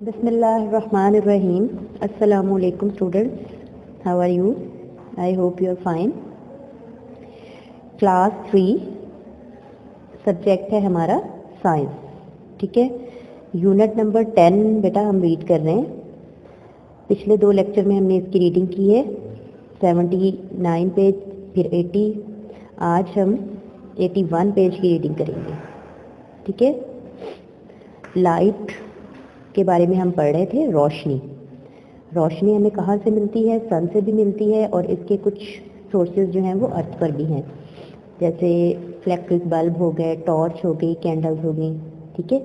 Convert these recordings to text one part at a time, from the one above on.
Bismillahirrahmanirrahim. Assalamu alaikum students. How are you? I hope you are fine. Class 3 subject है हमारा science. ठीक है, unit number 10 बेटा हम रीड कर रहे हैं. पिछले 2 लेक्चर में हमने इसकी रीडिंग की है 79 पेज, फिर 80. आज हम 81 पेज की रीडिंग करेंगे. ठीक है, लाइट के बारे में हम पढ़ रहे थे. रोशनी हमें कहाँ से मिलती है? सन से भी मिलती है और इसके कुछ सोर्सेज जो हैं वो अर्थ पर भी हैं, जैसे इलेक्ट्रिक बल्ब हो गए, टॉर्च हो गई, कैंडल्स हो गई. ठीक है,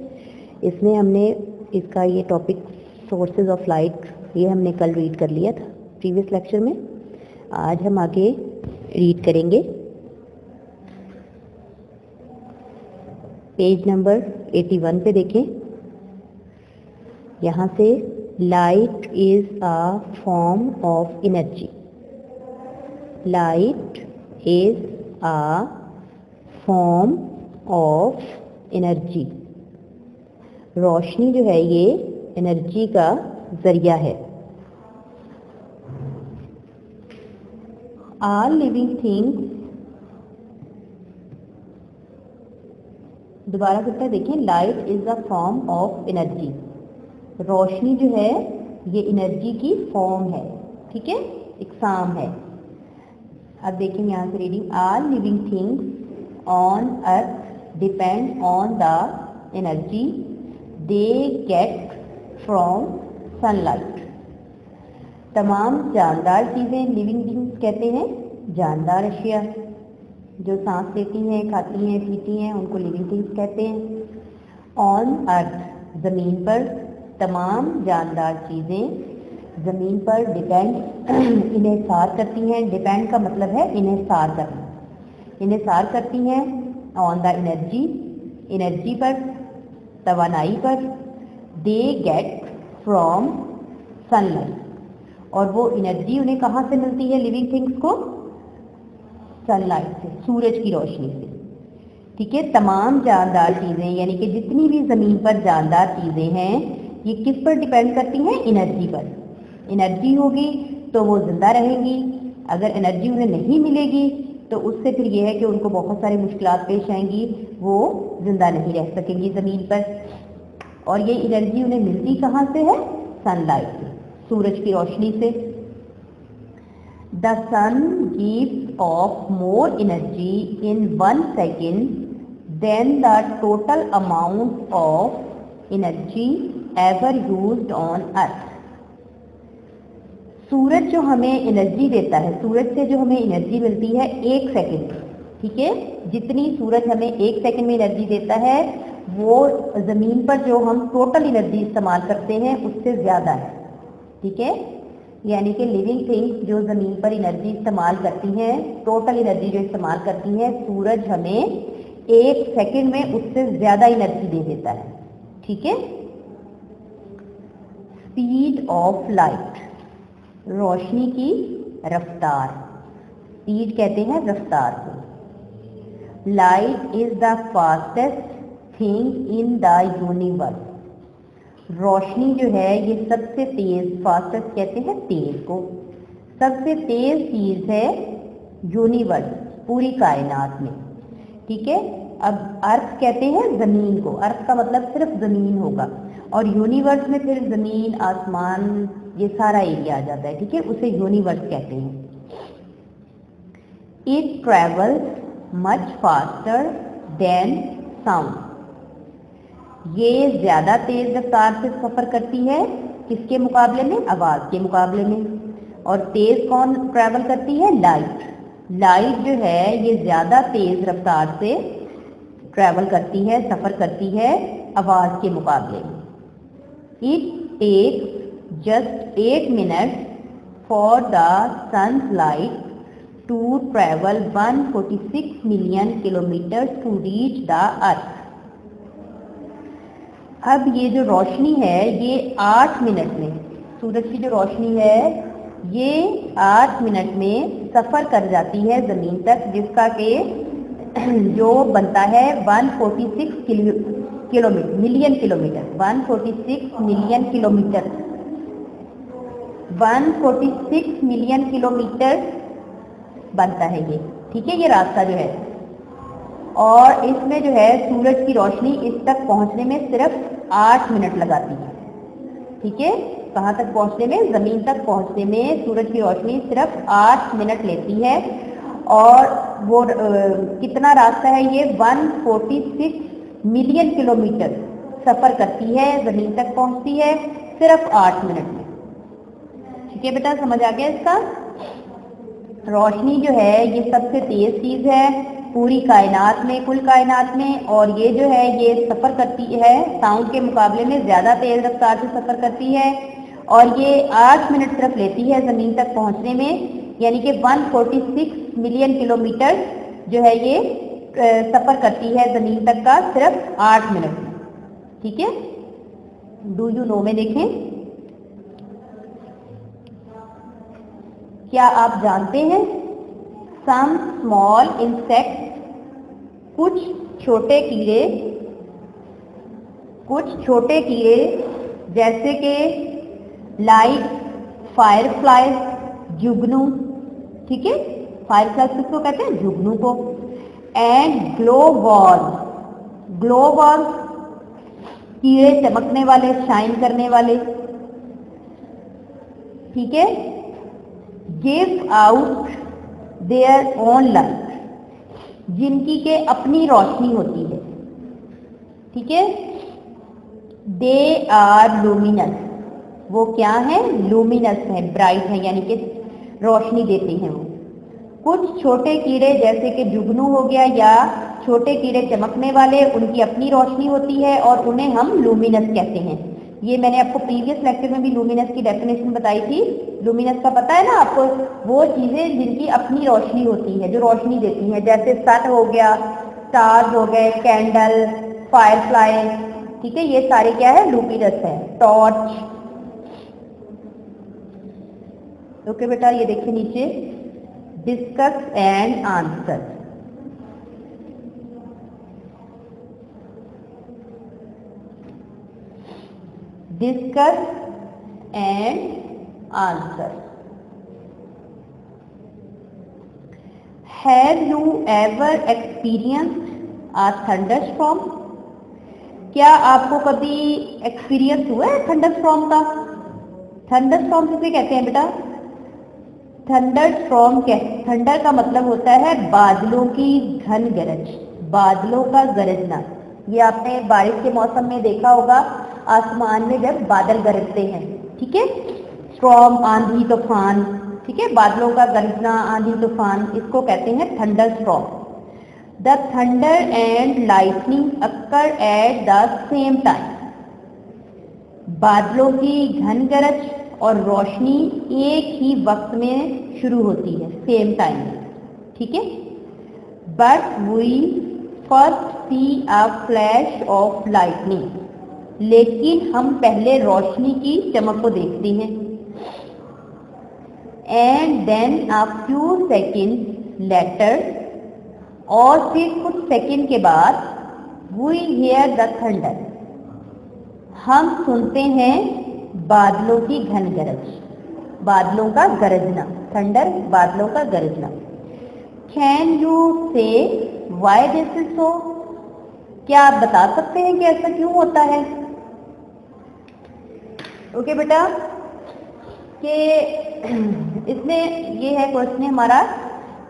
इसमें हमने इसका ये टॉपिक सोर्सेज ऑफ लाइट ये हमने कल रीड कर लिया था प्रीवियस लेक्चर में. आज हम आगे रीड करेंगे पेज नंबर 81 पे. देखें यहाँ से, light is a form of energy. Light is a form of energy. रोशनी जो है ये एनर्जी का जरिया है. ऑल लिविंग थिंग्स, दोबारा करते हैं. देखें, light is a form of energy. रोशनी जो है ये एनर्जी की फॉर्म है. ठीक है, इकसाम है. अब देखें यहाँ से reading. All living things on earth depend on the energy they get from sunlight. तमाम जानदार चीज़ें, लिविंग थिंग्स कहते हैं जानदार अशिया, जो सांस लेती हैं, खाती हैं, पीती हैं, उनको लिविंग थिंग्स कहते हैं. ऑन अर्थ, ज़मीन पर, तमाम जानदार चीज़ें ज़मीन पर डिपेंड इन्हिसार करती हैं. डिपेंड का मतलब है इन्हिसार करना. इन्हिसार करती हैं ऑन द एनर्जी, एनर्जी पर, तवानाई पर. दे गेट फ्रॉम सनलाइट, और वो एनर्जी उन्हें कहाँ से मिलती है लिविंग थिंग्स को? सनलाइट से, सूरज की रोशनी से. ठीक है, तमाम जानदार चीज़ें यानी कि जितनी भी ज़मीन पर जानदार चीज़ें हैं ये किस पर डिपेंड करती हैं? एनर्जी पर. एनर्जी होगी तो वो जिंदा रहेंगी. अगर एनर्जी उन्हें नहीं मिलेगी तो उससे फिर ये है कि उनको बहुत सारी मुश्किलात पेश आएंगी, वो जिंदा नहीं रह सकेंगी ज़मीन पर. और ये एनर्जी उन्हें मिलती कहाँ से है? सनलाइट से, सूरज की रोशनी से. The sun gives off more energy in 1 second than the total amount of energy ever used on earth. सूरज जो हमें एनर्जी देता है, सूरज से जो हमें एनर्जी मिलती है 1 सेकेंड. ठीक है, जितनी सूरज हमें 1 सेकेंड में एनर्जी देता है वो ज़मीन पर जो हम टोटल एनर्जी इस्तेमाल करते हैं उससे ज़्यादा है. ठीक है, यानी कि लिविंग थिंग्स जो ज़मीन पर एनर्जी इस्तेमाल करती हैं, टोटल एनर्जी जो इस्तेमाल करती हैं, सूरज हमें 1 सेकेंड में उससे ज़्यादा एनर्जी दे देता है. ठीक है. स्पीड ऑफ लाइट, रोशनी की रफ्तार. स्पीड कहते हैं रफ्तार को. Light is the fastest thing in the universe. रोशनी जो है ये सबसे तेज, फास्टेस्ट कहते हैं तेज को, सबसे तेज चीज है यूनिवर्स, पूरी कायनात में. ठीक है. अब अर्थ कहते हैं जमीन को. अर्थ का मतलब सिर्फ जमीन होगा, और यूनिवर्स में फिर जमीन, आसमान, ये सारा एरिया आ जाता है. ठीक है, उसे यूनिवर्स कहते हैं. It travels much faster than sound. ये ज्यादा तेज रफ्तार से सफर करती है किसके मुकाबले में? आवाज के मुकाबले में. और तेज कौन ट्रेवल करती है? लाइट. लाइट जो है ये ज्यादा तेज रफ्तार से ट्रेवल करती है, सफर करती है आवाज के मुकाबले में. It takes just 8 minutes for the sun's light to travel 146 million kilometers to reach the earth. अब ये जो रोशनी है ये 8 मिनट में, सूरज की जो रोशनी है ये 8 मिनट में सफ़र कर जाती है ज़मीन तक, जिसका कि जो बनता है 146 kilometre, million kilometre, 146 million kilometre, 146 million kilometre बनता है ये, ठीक है, ये रास्ता जो है। और इसमें जो है सूरज की रोशनी इस तक पहुंचने में सिर्फ 8 मिनट लगाती है, ठीक है। कहाँ तक पहुंचने में? जमीन तक पहुंचने में सूरज की रोशनी सिर्फ 8 मिनट लेती है। और वो कितना रास्ता है ये? 146 मिलियन किलोमीटर सफर करती है, जमीन तक पहुंचती है सिर्फ 8 मिनट में, ठीक है बेटा, समझ आ गया इसका। रोशनी जो है ये सबसे तेज चीज है पूरी कायनात में, कुल कायनात में, और ये जो है ये सफर करती है साउंड के मुकाबले में ज्यादा तेज रफ्तार से सफर करती है, और ये 8 मिनट सिर्फ लेती है जमीन तक पहुंचने में, यानी कि 146 मिलियन किलोमीटर जो है ये सफर करती है जमीन तक का सिर्फ 8 मिनट में, ठीक है। डू यू नो में देखें, क्या आप जानते हैं? सम स्मॉल इंसेक्ट, कुछ छोटे कीड़े जैसे कि लाइक फायरफ्लाइज, जुगनू, ठीक है, फायरफ्लाइज किसको कहते हैं? जुगनू को। एंड ग्लोवॉर्म्स, कीड़े चमकने वाले, शाइन करने वाले, ठीक है, give out their own light, जिनकी के अपनी रोशनी होती है, ठीक है। दे आर लूमिनस, वो क्या है? लूमिनस है, ब्राइट है, यानी कि रोशनी देते हैं वो। कुछ छोटे कीड़े जैसे कि जुगनू हो गया या छोटे कीड़े चमकने वाले, उनकी अपनी रोशनी होती है और उन्हें हम लूमिनस कहते हैं। ये मैंने आपको प्रीवियस लेक्चर में भी लूमिनस की डेफिनेशन बताई थी। लूमिनस का पता है ना आपको? वो चीजें जिनकी अपनी रोशनी होती है, जो रोशनी देती हैं, जैसे सन हो गया, स्टार्स हो गए, कैंडल, फायरफ्लाई, ठीक है, ये सारे क्या है? लूमिनस है। टॉर्च, ओके बेटा, ये देखिए नीचे, discuss and answer. Discuss and answer. Have you ever experienced a thunderstorm? क्या आपको कभी एक्सपीरियंस हुआ है थंडरस्टॉर्म का? थंडरस्टॉर्म किसे कहते हैं बेटा? थंडरस्टॉर्म थंडर का मतलब होता है बादलों की घन गरज, बादलों का गरजना। ये आपने बारिश के मौसम में देखा होगा, आसमान में जब बादल गरजते हैं, ठीक है, स्टॉर्म, आंधी तूफान, ठीक है, बादलों का गरजना, आंधी तूफान, इसको कहते हैं thunderstorm. The thunder and lightning occur at the same time, बादलों की घन गरज और रोशनी एक ही वक्त में शुरू होती है, सेम टाइम में, ठीक है। But we first see a flash of lightning, लेकिन हम पहले रोशनी की चमक को देखते हैं। And then a few second later, और फिर कुछ सेकेंड के बाद, वी हियर द थंडर, हम सुनते हैं बादलों की घन गरज, बादलों का गरजना, थंडर, बादलों का गरजना। कैन यू से वाई दिस इज सो? क्या आप बता सकते हैं कि ऐसा क्यों होता है? ओके बेटा, कि इसमें ये है क्वेश्चन हमारा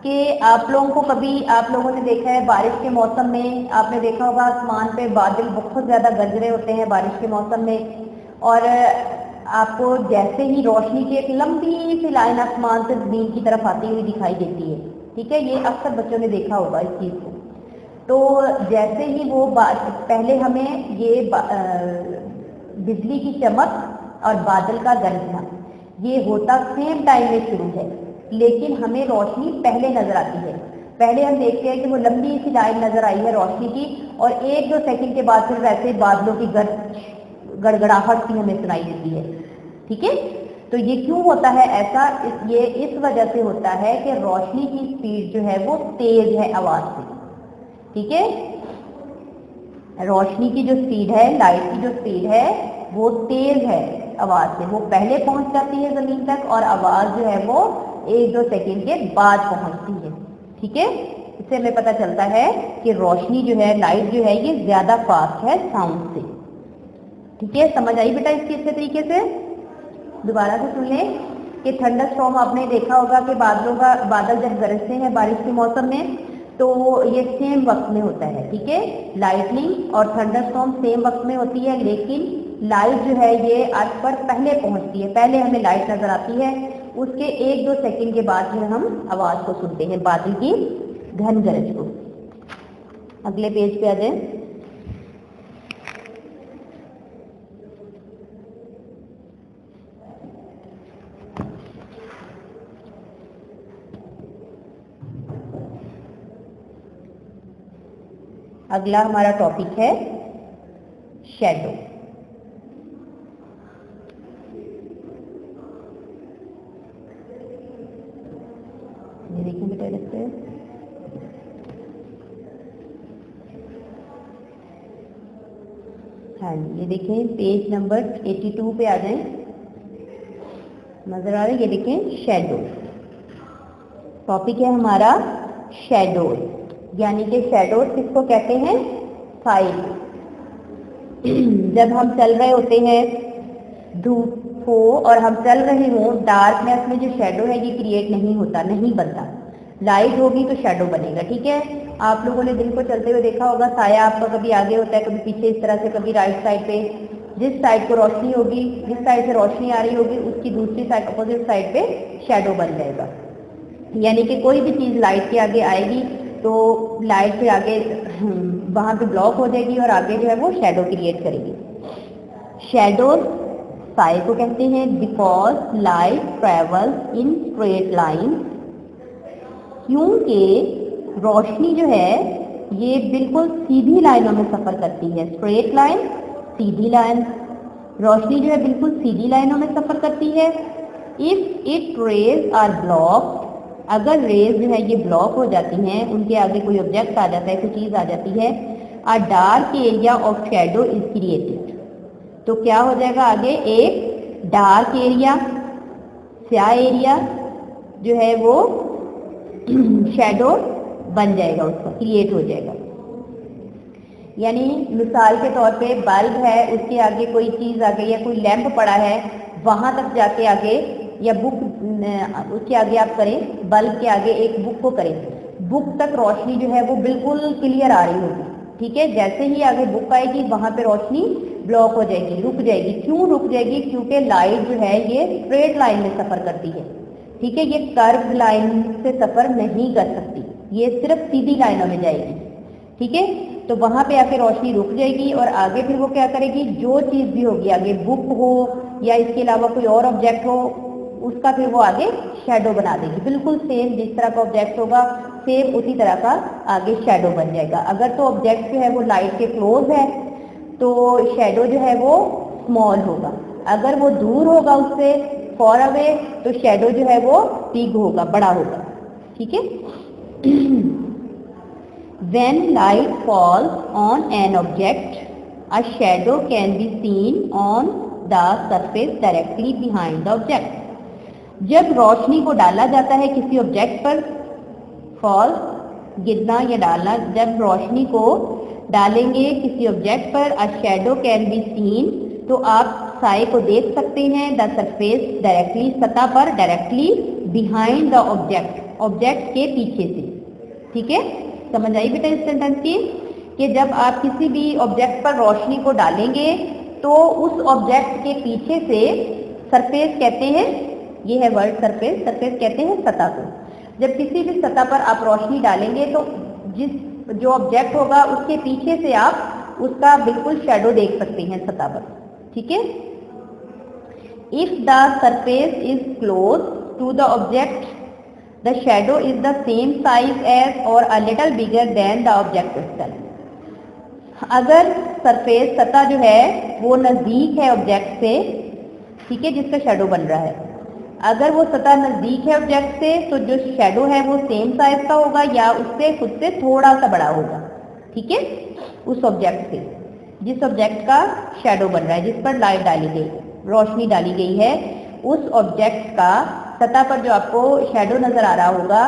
कि आप लोगों को कभी, आप लोगों ने देखा है बारिश के मौसम में, आपने देखा होगा आसमान पे बादल बहुत ज्यादा गरज रहे होते हैं बारिश के मौसम में, और आपको जैसे ही रोशनी की एक लंबी सी लाइन आसमान से जमीन की तरफ आती हुई दिखाई देती है, ठीक है, ये अक्सर बच्चों ने देखा होगा इस चीज को। तो जैसे ही वो पहले हमें ये बिजली की चमक और बादल का गरजना ये होता सेम टाइम में शुरू है, लेकिन हमें रोशनी पहले नजर आती है। पहले हम देखते हैं कि वो लंबी सी लाइन नजर आई है रोशनी की, और 1-2 सेकंड के बाद फिर वैसे बादलों की गड़गड़ाहट सी हमें सुनाई देती है, ठीक है। तो ये क्यों होता है ऐसा? ये इस वजह से होता है कि रोशनी की स्पीड जो है वो तेज है आवाज से, ठीक है। रोशनी की जो स्पीड है, लाइट की जो स्पीड है वो तेज है आवाज से, वो पहले पहुंच जाती है जमीन तक और आवाज जो है वो 1-2 सेकंड के बाद पहुंचती है। ठीक है, इससे हमें पता चलता है कि रोशनी जो है, लाइट जो है, ये ज्यादा फास्ट है साउंड से। ठीक है, समझ आई बेटा इसकी अच्छे तरीके से? दोबारा से सुन लें कि थंडरस्टॉर्म आपने देखा होगा कि बादल जब गरजते हैं बारिश के मौसम में तो ये सेम वक्त में होता है। ठीक है, लाइटनिंग और थंडरस्टॉर्म सेम वक्त में होती है, लेकिन लाइट जो है ये अर्थ पर पहले पहुंचती है, पहले हमें लाइट नजर आती है, उसके 1-2 सेकंड के बाद फिर हम आवाज को सुनते हैं, बादल की घन गरज को। अगले पेज पे आ जाए। अगला हमारा टॉपिक है शैडो। ये देखिए बेटा देखते हैं, हाँ ये देखें पेज नंबर 82 पे आ जाएं, नजर आ रहा है? ये देखें शैडो, टॉपिक है हमारा शैडो, यानी कि शैडो किसको कहते हैं? साइड। जब हम चल रहे होते हैं, धूप हो और हम चल रहे हों, डार्कनेस में जो शैडो है ये क्रिएट नहीं होता, नहीं बनता। लाइट होगी तो शैडो बनेगा। ठीक है, आप लोगों ने दिन को चलते हुए देखा होगा, साया आपका कभी आगे होता है, कभी पीछे, इस तरह से, कभी राइट साइड पे। जिस साइड को रोशनी होगी, जिस साइड से रोशनी आ रही होगी, उसकी दूसरी साइड, अपोजिट साइड पे शैडो बन जाएगा। यानी कि कोई भी चीज लाइट के आगे आएगी तो लाइट के आगे वहां पे ब्लॉक हो जाएगी और आगे जो है वो शैडो क्रिएट करेगी। शैडो साए को कहते हैं because light travels in straight line, क्योंकि रोशनी जो है ये बिल्कुल सीधी लाइनों में सफर करती है। स्ट्रेट लाइन, सीधी लाइन, रोशनी जो है बिल्कुल सीधी लाइनों में सफर करती है। If it rays are block, अगर रेज जो है ये ब्लॉक हो जाती हैं, उनके आगे कोई ऑब्जेक्ट आ जाता है, कोई चीज आ जाती है, अ dark area of shadow is created, तो क्या हो जाएगा आगे? एक डार्क एरिया, स्याह एरिया जो है वो शैडो बन जाएगा, उसका क्रिएट हो जाएगा। यानी मिसाल के तौर पे बल्ब है, उसके आगे कोई चीज आ गई या कोई लैंप पड़ा है, वहां तक जाके आगे, या बुक उसके आगे आप करें, बल्ब के आगे एक बुक को करें, बुक तक रोशनी जो है वो बिल्कुल क्लियर आ रही होगी। ठीक है, जैसे ही आगे बुक आएगी वहां पे रोशनी ब्लॉक हो जाएगी, रुक जाएगी। क्यों रुक जाएगी? क्योंकि लाइट जो है ये स्ट्रेट लाइन में सफर करती है। ठीक है, ये कर्व लाइन से सफर नहीं कर सकती, ये सिर्फ सीधी लाइनों में जाएगी। ठीक है, तो वहां पे आके रोशनी रुक जाएगी और आगे फिर वो क्या करेगी? जो चीज भी होगी आगे, बुक हो या इसके अलावा कोई और ऑब्जेक्ट हो, उसका फिर वो आगे शैडो बना देगी। बिल्कुल सेम जिस तरह का ऑब्जेक्ट होगा, सेम उसी तरह का आगे शैडो बन जाएगा। अगर तो ऑब्जेक्ट जो है वो लाइट के क्लोज है तो शैडो जो है वो स्मॉल होगा, अगर वो दूर होगा उससे फॉर अवे तो शैडो जो है वो बिग होगा, बड़ा होगा। ठीक है, when light falls on an object, a shadow can be seen on the surface directly behind the object. जब रोशनी को डाला जाता है किसी ऑब्जेक्ट पर, फॉल गिरना या डालना, जब रोशनी को डालेंगे किसी ऑब्जेक्ट पर, a shadow can be seen, तो आप साए को देख सकते हैं, द सरफेस डायरेक्टली, सतह पर, directly behind the object, object के पीछे से। ठीक है, समझ आई बेटा इस सेंटेंस की? कि जब आप किसी भी ऑब्जेक्ट पर रोशनी को डालेंगे तो उस ऑब्जेक्ट के पीछे से, सरफेस कहते हैं, ये है वर्ड सरफेस, सरफेस कहते हैं सतह को। जब किसी भी सतह पर आप रोशनी डालेंगे तो जो ऑब्जेक्ट होगा उसके पीछे से आप उसका बिल्कुल शैडो देख सकते हैं सतह पर। ठीक है, if the surface is close to the object, the shadow is the same size as or a little bigger than the object itself. अगर सरफेस, सतह जो है वो नजदीक है ऑब्जेक्ट से, ठीक है, जिसका शैडो बन रहा है, अगर वो सतह नजदीक है ऑब्जेक्ट से तो जो शैडो है वो सेम साइज का होगा या उससे खुद से थोड़ा सा बड़ा होगा। ठीक है, उस ऑब्जेक्ट से जिस ऑब्जेक्ट का शेडो बन रहा है, जिस पर लाइट डाली गई, रोशनी डाली गई है, उस ऑब्जेक्ट का सतह पर जो आपको शेडो नजर आ रहा होगा,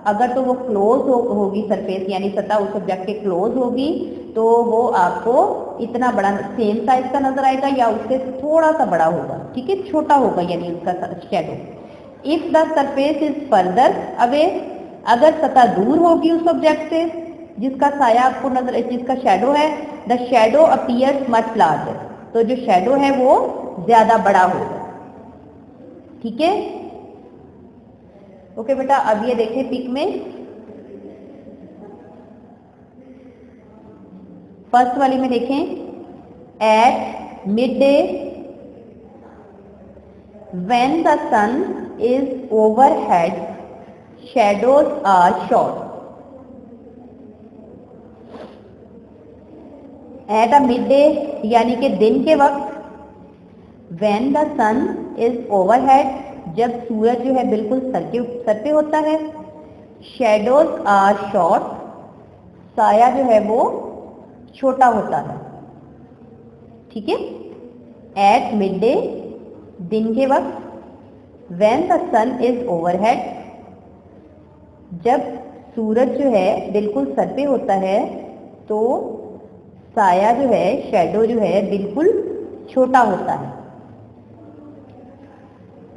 अगर तो वो क्लोज होगी सरफेस, यानी सतह उस ऑब्जेक्ट के क्लोज होगी, तो वो आपको इतना बड़ा सेम साइज का नजर आएगा या उससे थोड़ा सा बड़ा होगा, ठीक है, छोटा होगा यानी उसका shadow. If the surface is further away, अगर सतह दूर होगी उस ऑब्जेक्ट से जिसका साया आपको नजर, जिसका शेडो है, the shadow appears much larger, तो जो शेडो है वो ज्यादा बड़ा होगा, ठीक है। ओके बेटा, अब ये देखें पिक में, फर्स्ट वाली में देखें, at midday when the sun is overhead shadows are short. At a midday यानी कि दिन के वक्त, when the sun is overhead जब सूरज जो है बिल्कुल सर पे होता है, शैडोज आर शॉर्ट साया जो है वो छोटा होता है, ठीक है। एट मिड डे दिन के वक्त, when the sun is overhead जब सूरज जो है बिल्कुल सर पे होता है, तो साया जो है, शैडो जो है बिल्कुल छोटा होता है।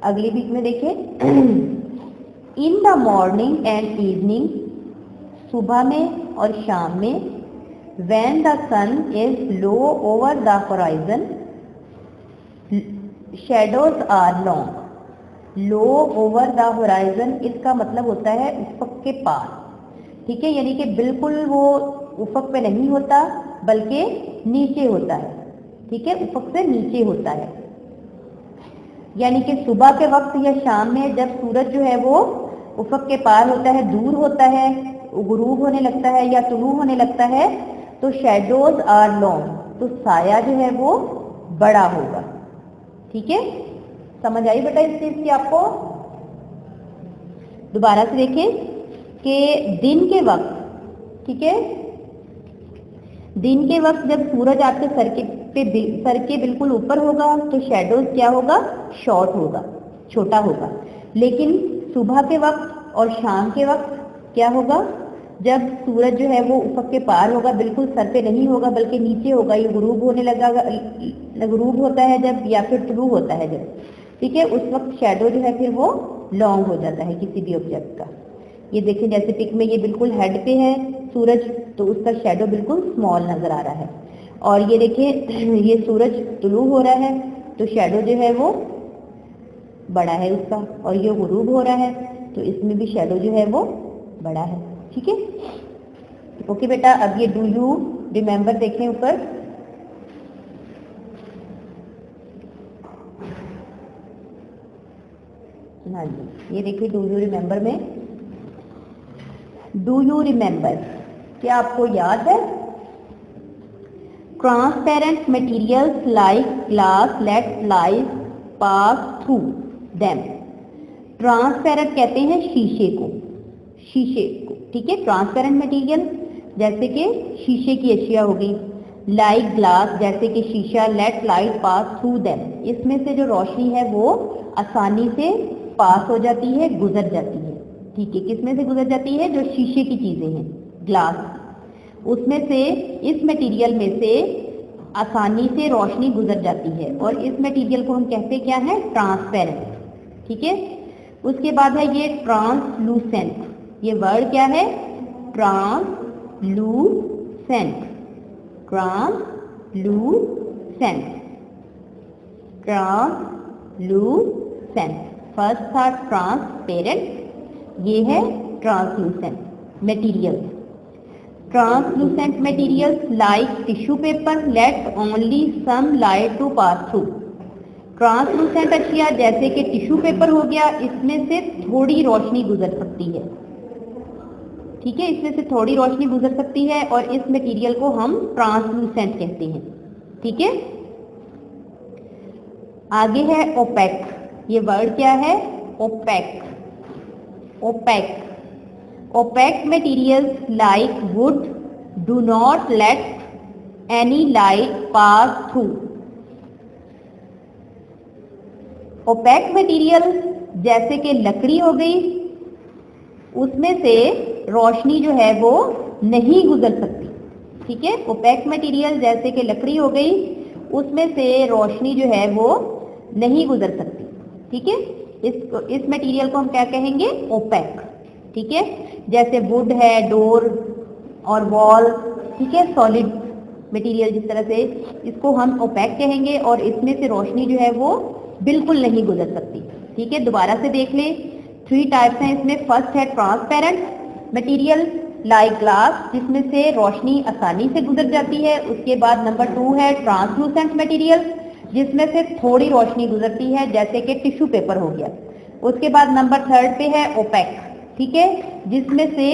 अगली पिक में देखिए, in the morning and evening सुबह में और शाम में, when the sun is low over the horizon shadows are long. Low over the horizon इसका मतलब होता है उफक के पार, ठीक है, यानी कि बिल्कुल वो उफक पे नहीं होता बल्कि नीचे होता है, ठीक है, उफक से नीचे होता है। यानी कि सुबह के वक्त या शाम में जब सूरज जो है वो उफक के पार होता है, दूर होता है, गुरूब होने लगता है या तुलू होने लगता है, तो शैडोज आर लॉन्ग, तो साया जो है वो बड़ा होगा, ठीक है। समझ आई बेटा इस चीज की आपको? दोबारा से देखें कि दिन के वक्त, ठीक है, दिन के वक्त जब सूरज आपके सर के बिल्कुल ऊपर होगा तो शैडोज क्या होगा, शॉर्ट होगा, छोटा होगा। लेकिन सुबह के वक्त और शाम के वक्त क्या होगा, जब सूरज जो है वो उफक के पार होगा, बिल्कुल सर पे नहीं होगा बल्कि नीचे होगा, ये गुरूब होने लगा, गुरूब होता है जब या फिर तुलू होता है जब, ठीक है, उस वक्त शैडो जो है फिर वो लॉन्ग हो जाता है किसी भी ऑब्जेक्ट का। ये देखिए जैसे पिक में ये बिल्कुल हेड पे है सूरज, तो उसका शैडो बिल्कुल स्मॉल नजर आ रहा है। और ये देखिए ये सूरज तुलू हो रहा है तो शैडो जो है वो बड़ा है उसका, और ये गुरूब हो रहा है तो इसमें भी शैडो जो है वो बड़ा है, ठीक है। ओके बेटा, अब ये डू यू रिमेम्बर देखें ऊपर, हाँ जी, ये देखिए डू यू रिमेम्बर में, डू यू रिमेम्बर क्या आपको याद है? Transparent materials like glass let light pass through them. Transparent कहते हैं शीशे को, ठीक है, ट्रांसपेरेंट मटेरियल जैसे कि शीशे की अशिया हो गई, लाइक ग्लास जैसे कि शीशा, let light pass through them इसमें से जो रोशनी है वो आसानी से पास हो जाती है, गुजर जाती है, ठीक है। किसमें से गुजर जाती है? जो शीशे की चीजें हैं, ग्लास, उसमें से, इस मटेरियल में से आसानी से रोशनी गुजर जाती है, और इस मटेरियल को हम कहते क्या है? ट्रांसपेरेंट, ठीक है। उसके बाद है ये ट्रांसलूसेंट, ये वर्ड क्या है? Translucent, translucent, translucent. फर्स्ट था ट्रांसपेरेंट, ये है translucent material. Translucent materials like tissue paper let only some light to pass through. Translucent अशिया जैसे कि टिश्यू पेपर हो गया, इसमें से थोड़ी रोशनी गुजर सकती है, ठीक है, इसमें से थोड़ी रोशनी गुजर सकती है, और इस मटेरियल को हम ट्रांसलूसेंट कहते हैं, ठीक है। आगे है ओपेक, ये वर्ड क्या है? Opaque, opaque, opaque materials like wood do not let any light pass through. Opaque material जैसे कि लकड़ी हो गई, उसमें से रोशनी जो है वो नहीं गुजर सकती। ठीक है, ओपेक मटेरियल जैसे कि लकड़ी हो गई, उसमें से रोशनी जो है वो नहीं गुजर सकती। ठीक है, इस मटेरियल को हम क्या कहेंगे? ओपेक। ठीक है, जैसे वुड है, डोर और वॉल। ठीक है, सॉलिड मटेरियल जिस तरह से, इसको हम ओपेक कहेंगे और इसमें से रोशनी जो है वो बिल्कुल नहीं गुजर सकती। ठीक है, दोबारा से देख लें, 3 टाइप्स हैं इसमें। फर्स्ट है ट्रांसपेरेंट मटेरियल लाइक ग्लास, जिसमें से रोशनी आसानी से गुजर जाती है। उसके बाद नंबर 2 है ट्रांसलूसेंट मटेरियल, जिसमें से थोड़ी रोशनी गुजरती है, जैसे कि टिश्यू पेपर हो गया। उसके बाद नंबर 3 पे है ओपेक। ठीक है, जिसमें से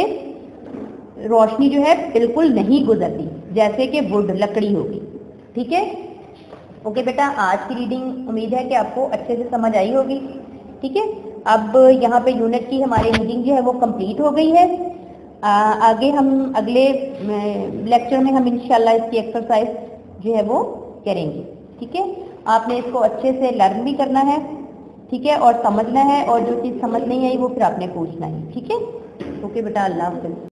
रोशनी जो है बिल्कुल नहीं गुजरती, जैसे कि वुड, लकड़ी होगी। ठीक है, ओके बेटा, आज की रीडिंग उम्मीद है कि आपको अच्छे से समझ आई होगी। ठीक है, अब यहाँ पे यूनिट की हमारी रीडिंग जो है वो कंप्लीट हो गई है। आगे हम अगले लेक्चर में हम इंशाल्लाह इसकी एक्सरसाइज जो है वो करेंगे। ठीक है, आपने इसको अच्छे से लर्न भी करना है। ठीक है, और समझना है, और जो चीज़ समझ नहीं आई वो फिर आपने पूछना है। ठीक है, ओके बेटा, अल्लाह हाफ़िज़।